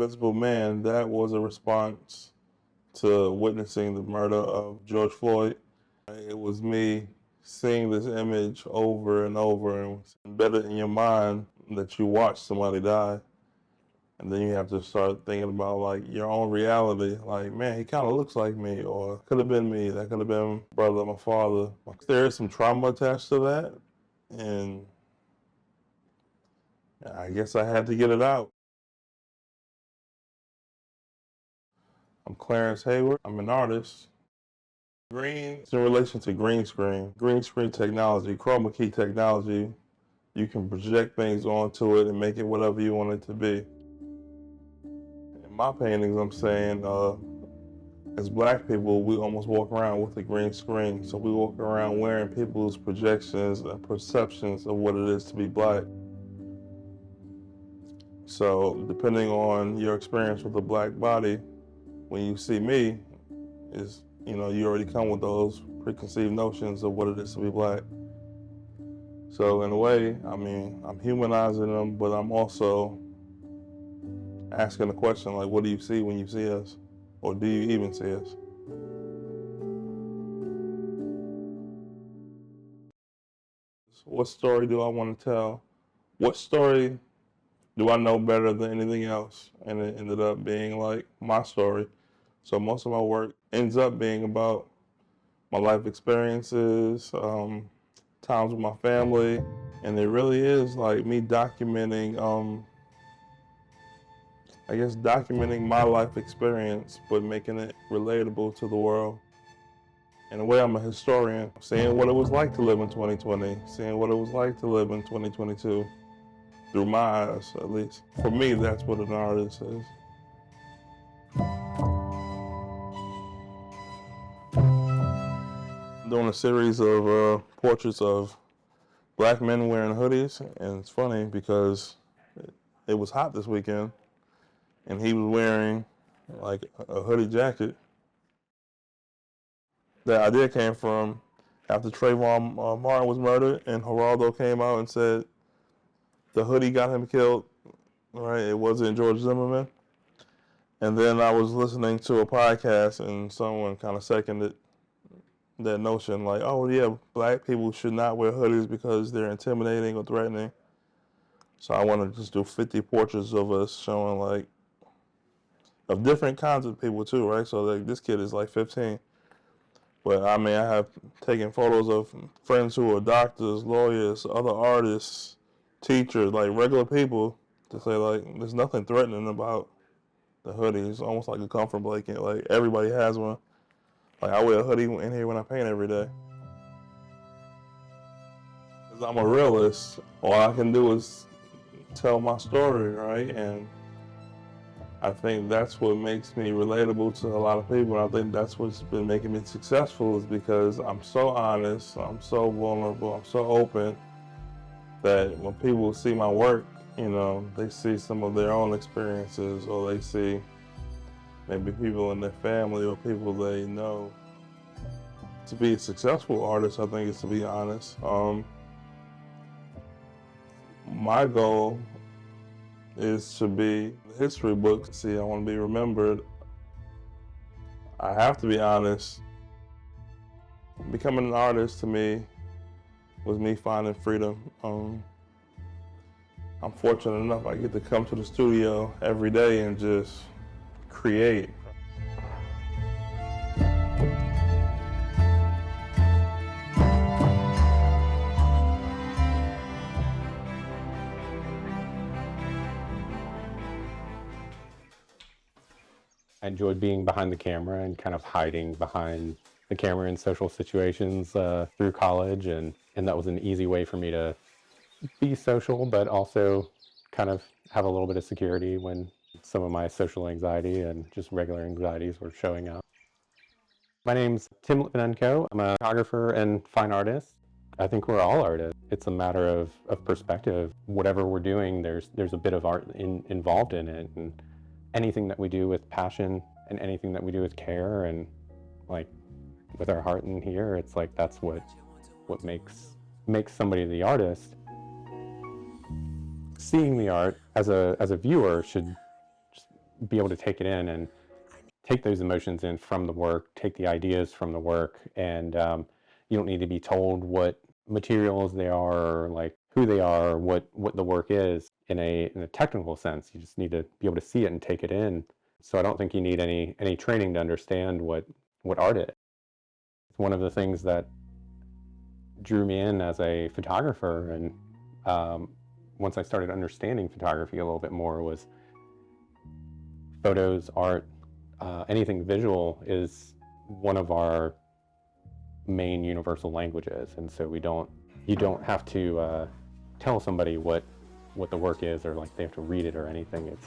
Invisible Man, that was a response to witnessing the murder of George Floyd. It was me seeing this image over and over, and it's embedded in your mind that you watch somebody die. And then you have to start thinking about like your own reality. Like, man, he kind of looks like me, or could have been me. That could have been my brother, my father. There is some trauma attached to that, and I guess I had to get it out. I'm Clarence Hayward. I'm an artist. Green is in relation to green screen. Green screen technology, chroma key technology. You can project things onto it and make it whatever you want it to be. In my paintings, I'm saying, as black people, we almost walk around with a green screen. So we walk around wearing people's projections and perceptions of what it is to be black. So depending on your experience with a black body, when you see me, you already come with those preconceived notions of what it is to be black. So in a way, I'm humanizing them, but I'm also asking the question, like, what do you see when you see us? Or do you even see us? What story do I want to tell? What story do I know better than anything else? And it ended up being like my story. So most of my work ends up being about my life experiences, times with my family, and it really is like me documenting, documenting my life experience, but making it relatable to the world. In a way, I'm a historian, seeing what it was like to live in 2020, seeing what it was like to live in 2022, through my eyes, at least. For me, that's what an artist is. I'm doing a series of portraits of black men wearing hoodies, and it's funny because it was hot this weekend, and he was wearing like a hoodie jacket. The idea came from after Trayvon Martin was murdered, and Geraldo came out and said the hoodie got him killed, right? It wasn't George Zimmerman. And then I was listening to a podcast, and someone kind of seconded that notion, like, oh yeah, black people should not wear hoodies because they're intimidating or threatening. So I want to just do 50 portraits of us showing like, of different kinds of people too, right? So like this kid is like 15. But I have taken photos of friends who are doctors, lawyers, other artists, teachers, like regular people, to say like, there's nothing threatening about the hoodie. It's almost like a comfort blanket. Like everybody has one. Like I wear a hoodie in here when I paint every day. Because I'm a realist, all I can do is tell my story, right? And I think that's what makes me relatable to a lot of people. And I think that's what's been making me successful, is because I'm so honest, I'm so vulnerable, I'm so open, that when people see my work, they see some of their own experiences, or they see maybe people in their family or people they know. To be a successful artist, I think, is to be honest. My goal is to be the history book. See, I want to be remembered. I have to be honest. Becoming an artist to me was me finding freedom. I'm fortunate enough I get to come to the studio every day and just create. I enjoyed being behind the camera and kind of hiding behind the camera in social situations through college, and that was an easy way for me to be social, but also kind of have a little bit of security when some of my social anxiety and just regular anxieties were showing up. My name's Lmanenko. I'm a photographer and fine artist. I think we're all artists. It's a matter of perspective. Whatever we're doing, there's a bit of art involved in it. And anything that we do with passion and anything that we do with care and like with our heart in here, it's like that's what makes somebody the artist. Seeing the art as a viewer should just be able to take it in and take those emotions in from the work, take the ideas from the work, and you don't need to be told what materials they are, or like who they are, or what the work is in a technical sense. You just need to be able to see it and take it in. So I don't think you need any training to understand what art is. It's one of the things that drew me in as a photographer, and once I started understanding photography a little bit more, was photos, art, anything visual is one of our main universal languages, and so you don't have to tell somebody what the work is, or like they have to read it or anything. It's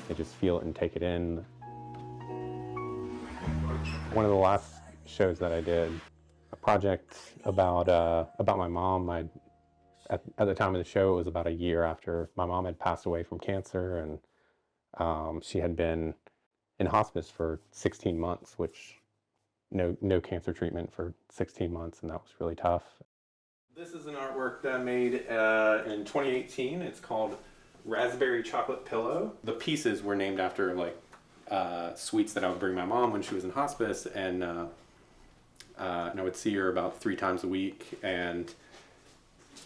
they just feel it and take it in. One of the last shows that I did, a project about my mom. At the time of the show, it was about a year after my mom had passed away from cancer, and she had been in hospice for 16 months, which no cancer treatment for 16 months, and that was really tough. This is an artwork that I made in 2018. It's called Raspberry Chocolate Pillow. The pieces were named after like sweets that I would bring my mom when she was in hospice, and I would see her about 3 times a week, and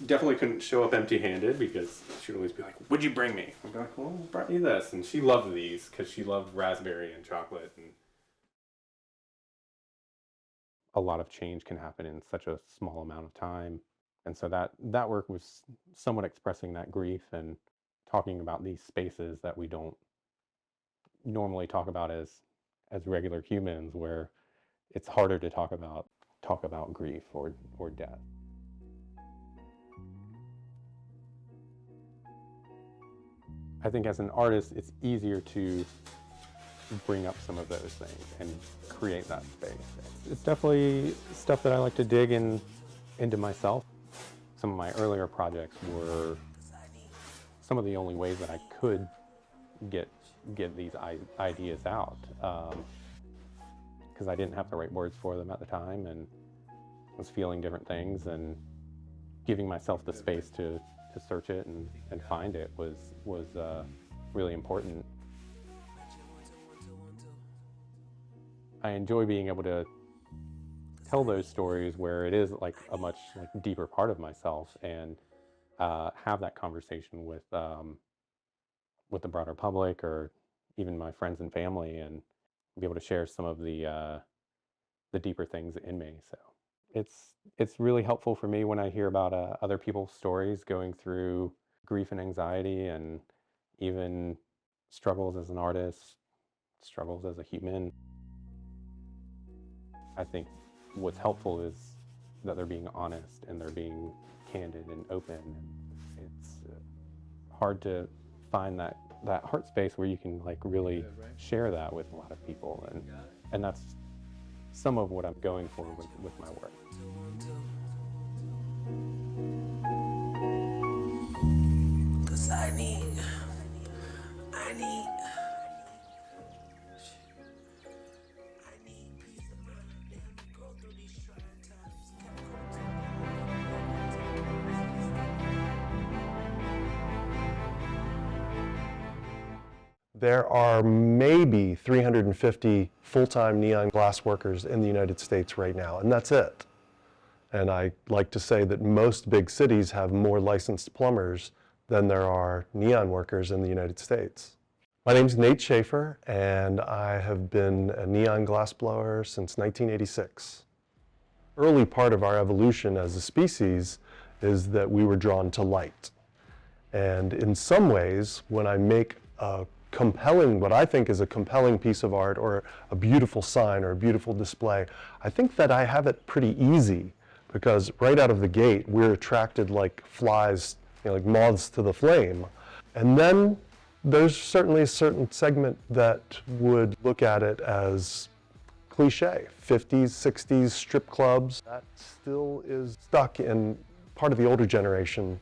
definitely couldn't show up empty-handed because she'd always be like, "What'd you bring me?" I'd be like, "Well, I brought you this," and she loved these because she loved raspberry and chocolate. And a lot of change can happen in such a small amount of time, and so that work was somewhat expressing that grief and talking about these spaces that we don't normally talk about as regular humans, where it's harder to talk about grief or death. I think as an artist, it's easier to bring up some of those things and create that space. It's definitely stuff that I like to dig into myself. Some of my earlier projects were some of the only ways that I could get these ideas out, because I didn't have the right words for them at the time, and was feeling different things, and giving myself the space to search it and find it was really important. I enjoy being able to tell those stories where it is like a much deeper part of myself, and have that conversation with the broader public, or even my friends and family, and be able to share some of the deeper things in me. So it's really helpful for me when I hear about other people's stories going through grief and anxiety, and even struggles as an artist, struggles as a human. I think what's helpful is that they're being honest and they're being candid and open. And it's hard to find that heart space where you can really share that with a lot of people, and that's some of what I'm going for with my work. Cause I need peace of mind and go through these trying times. There are maybe 350 full-time neon glass workers in the United States right now, and that's it. And I like to say that most big cities have more licensed plumbers than there are neon workers in the United States. My name's Nate Schaefer, and I have been a neon glass blower since 1986. Early part of our evolution as a species is that we were drawn to light. And in some ways, when I make what I think is a compelling piece of art, or a beautiful sign, or a beautiful display, I think that I have it pretty easy, because right out of the gate, we're attracted like flies, like moths to the flame. And then there's certainly a certain segment that would look at it as cliche. 50s, 60s strip clubs, that still is stuck in part of the older generation.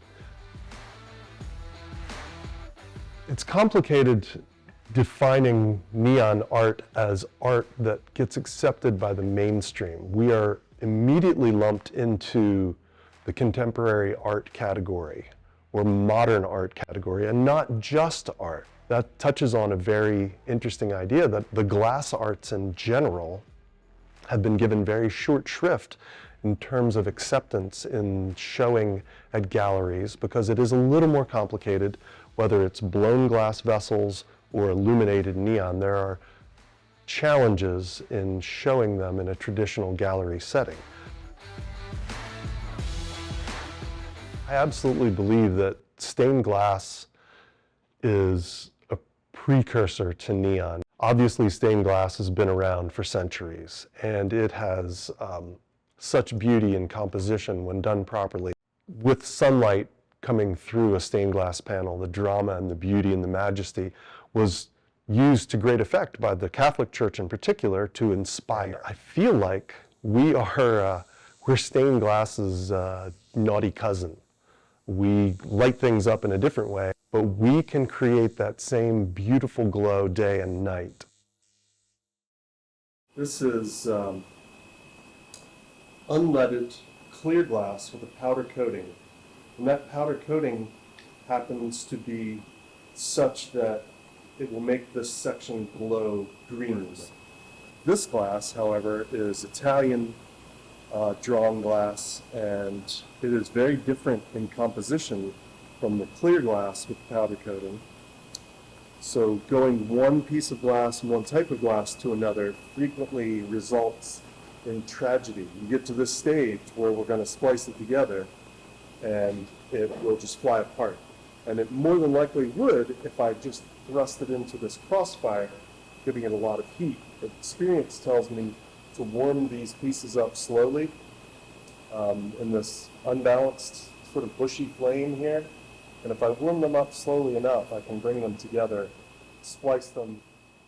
It's complicated defining neon art as art that gets accepted by the mainstream. We are immediately lumped into the contemporary art category, or modern art category, and not just art. That touches on a very interesting idea that the glass arts in general have been given very short shrift in terms of acceptance in showing at galleries, because it is a little more complicated, whether it's blown glass vessels or illuminated neon. There are challenges in showing them in a traditional gallery setting. I absolutely believe that stained glass is a precursor to neon. Obviously, stained glass has been around for centuries, and it has such beauty and composition when done properly. With sunlight coming through a stained glass panel, the drama and the beauty and the majesty was used to great effect by the Catholic Church in particular to inspire. I feel like we're stained glass's naughty cousin. We light things up in a different way, but we can create that same beautiful glow day and night. This is unleaded clear glass with a powder coating. And that powder coating happens to be such that it will make this section glow green. This glass, however, is Italian drawn glass, and it is very different in composition from the clear glass with powder coating. So going one piece of glass and one type of glass to another frequently results in tragedy. You get to this stage where we're going to splice it together and it will just fly apart. And it more than likely would if I just thrust it into this crossfire, giving it a lot of heat. But experience tells me to warm these pieces up slowly in this unbalanced sort of bushy flame here. And if I warm them up slowly enough, I can bring them together, splice them,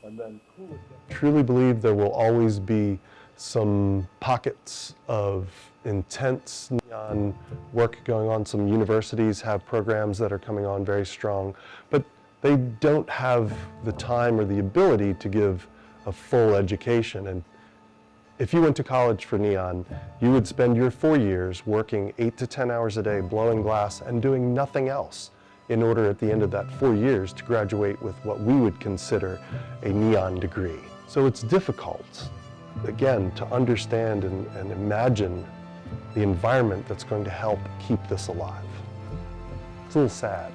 and then cool it down. I truly believe there will always be some pockets of intense neon work going on. Some universities have programs that are coming on very strong, but they don't have the time or the ability to give a full education. And if you went to college for neon, you would spend your 4 years working 8 to 10 hours a day blowing glass and doing nothing else in order at the end of that 4 years to graduate with what we would consider a neon degree. So it's difficult, again, to understand and imagine the environment that's going to help keep this alive. It's a little sad.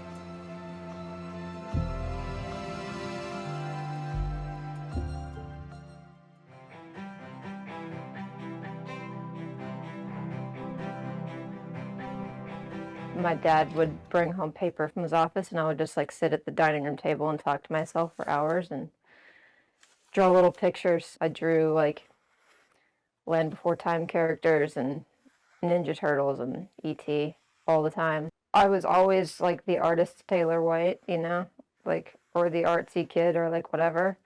My dad would bring home paper from his office, and I would just like sit at the dining room table and talk to myself for hours and draw little pictures. I drew like Land Before Time characters and Ninja Turtles and E.T. all the time. I was always like the artist Taylor White, you know, like, or the artsy kid or like whatever.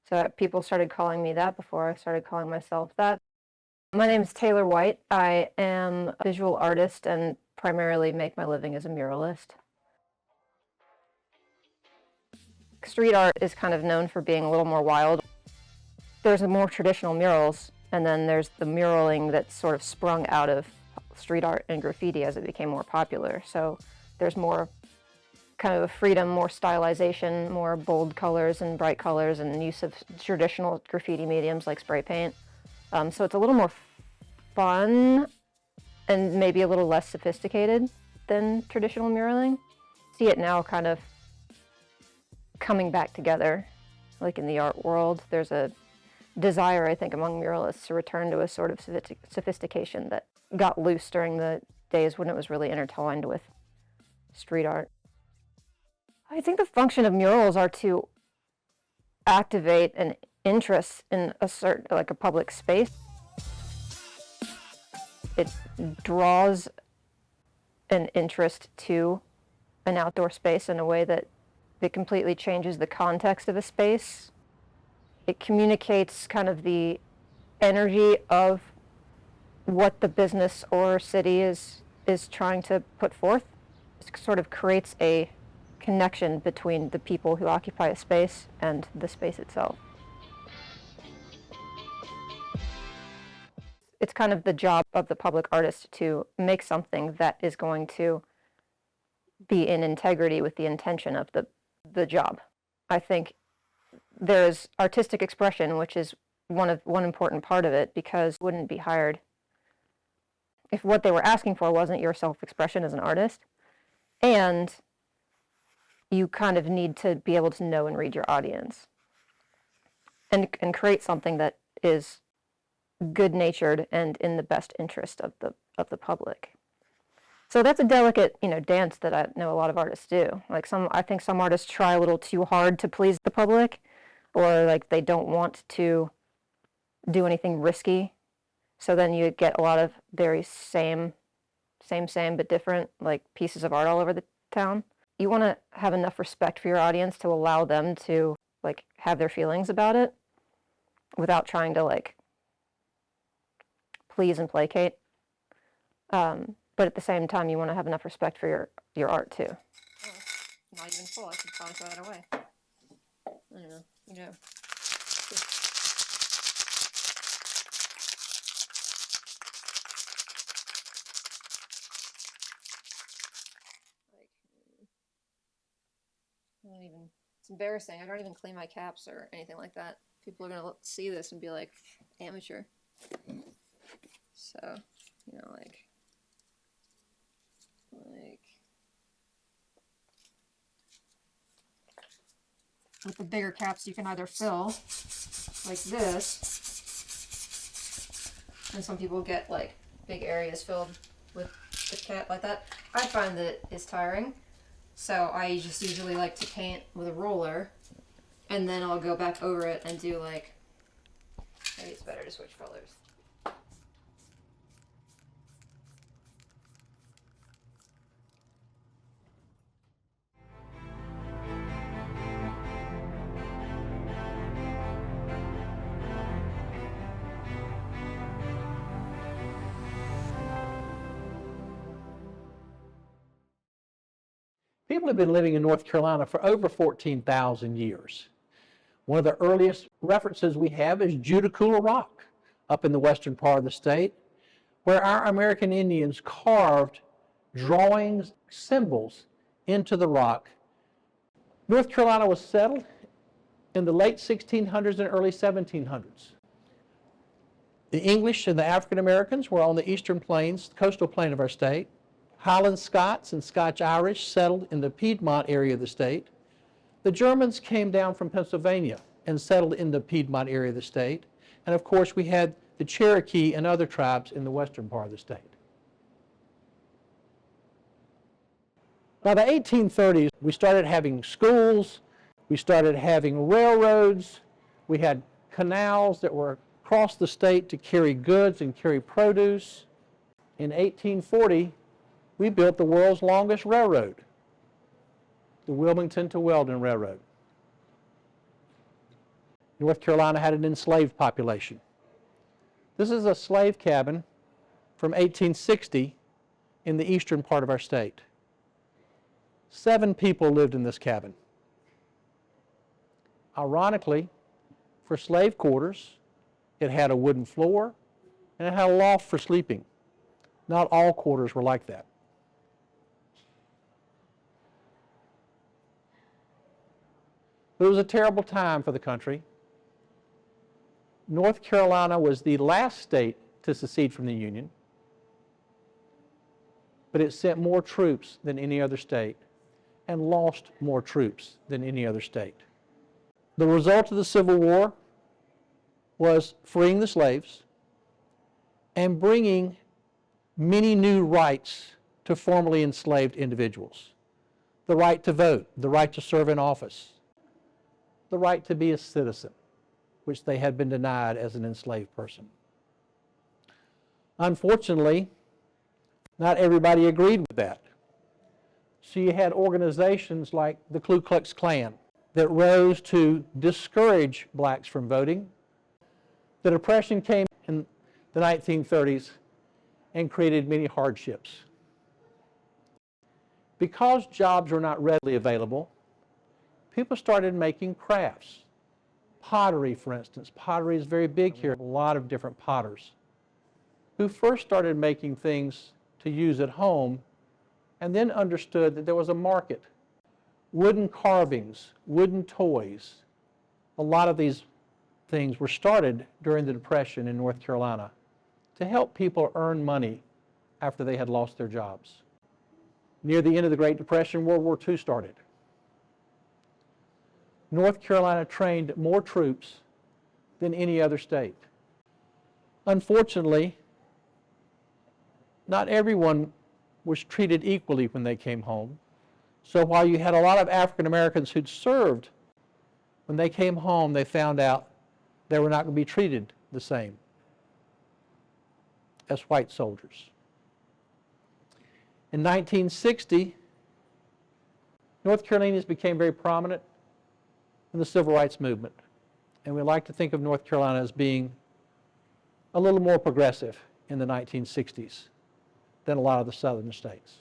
So people started calling me that before I started calling myself that. My name is Taylor White. I am a visual artist and primarily make my living as a muralist. Street art is kind of known for being a little more wild. There's more traditional murals, and then there's the muraling that sort of sprung out of street art and graffiti as it became more popular. So there's more kind of a freedom, more stylization, more bold colors and bright colors, and use of traditional graffiti mediums like spray paint. So it's a little more fun and maybe a little less sophisticated than traditional muraling. See it now kind of coming back together, like in the art world. There's a desire, I think, among muralists to return to a sort of sophistication that got loose during the days when it was really intertwined with street art. I think the function of murals are to activate an interest in a certain, like a public space. It draws an interest to an outdoor space in a way that it completely changes the context of a space. It communicates kind of the energy of what the business or city is trying to put forth. It sort of creates a connection between the people who occupy a space and the space itself. It's kind of the job of the public artist to make something that is going to be in integrity with the intention of the job. I think there's artistic expression, which is one important part of it, because you wouldn't be hired if what they were asking for wasn't your self-expression as an artist. And you kind of need to be able to know and read your audience and create something that is good-natured and in the best interest of the public. So that's a delicate, dance that I know a lot of artists do. Like I think some artists try a little too hard to please the public, or like they don't want to do anything risky. So then you get a lot of very same but different like pieces of art all over the town. You want to have enough respect for your audience to allow them to like have their feelings about it without trying to like please and placate. But at the same time, you want to have enough respect for your art too. Oh, not even full. I should probably throw that away. I don't know. It's embarrassing. I don't even clean my caps or anything like that. People are going to see this and be like, amateur. So, like with the bigger caps, you can either fill like this, and some people get like big areas filled with the cap like that. I find that it's tiring, so I just usually like to paint with a roller, and then I'll go back over it and do like, maybe it's better to switch colors. People have been living in North Carolina for over 14,000 years. One of the earliest references we have is Juticula Rock up in the western part of the state, where our American Indians carved drawings, symbols into the rock. North Carolina was settled in the late 1600s and early 1700s. The English and the African Americans were on the eastern plains, the coastal plain of our state. Highland Scots and Scotch Irish settled in the Piedmont area of the state. The Germans came down from Pennsylvania and settled in the Piedmont area of the state. And of course, we had the Cherokee and other tribes in the western part of the state. By the 1830s, we started having schools, we started having railroads, we had canals that were across the state to carry goods and carry produce. In 1840, we built the world's longest railroad, the Wilmington to Weldon Railroad. North Carolina had an enslaved population. This is a slave cabin from 1860 in the eastern part of our state. 7 people lived in this cabin. Ironically, for slave quarters, it had a wooden floor and it had a loft for sleeping. Not all quarters were like that. But it was a terrible time for the country. North Carolina was the last state to secede from the Union, but it sent more troops than any other state and lost more troops than any other state. The result of the Civil War was freeing the slaves and bringing many new rights to formerly enslaved individuals. The right to vote, the right to serve in office, the right to be a citizen, which they had been denied as an enslaved person. Unfortunately, not everybody agreed with that. So you had organizations like the Ku Klux Klan that rose to discourage blacks from voting. The Depression came in the 1930s and created many hardships. Because jobs were not readily available, people started making crafts. Pottery, for instance. Pottery is very big here. A lot of different potters who first started making things to use at home and then understood that there was a market. Wooden carvings, wooden toys, a lot of these things were started during the Depression in North Carolina to help people earn money after they had lost their jobs. Near the end of the Great Depression, World War II started. North Carolina trained more troops than any other state. Unfortunately, not everyone was treated equally when they came home. So while you had a lot of African Americans who'd served, when they came home, they found out they were not going to be treated the same as white soldiers. In 1960, North Carolinians became very prominent in the civil rights movement. And we like to think of North Carolina as being a little more progressive in the 1960s than a lot of the southern states.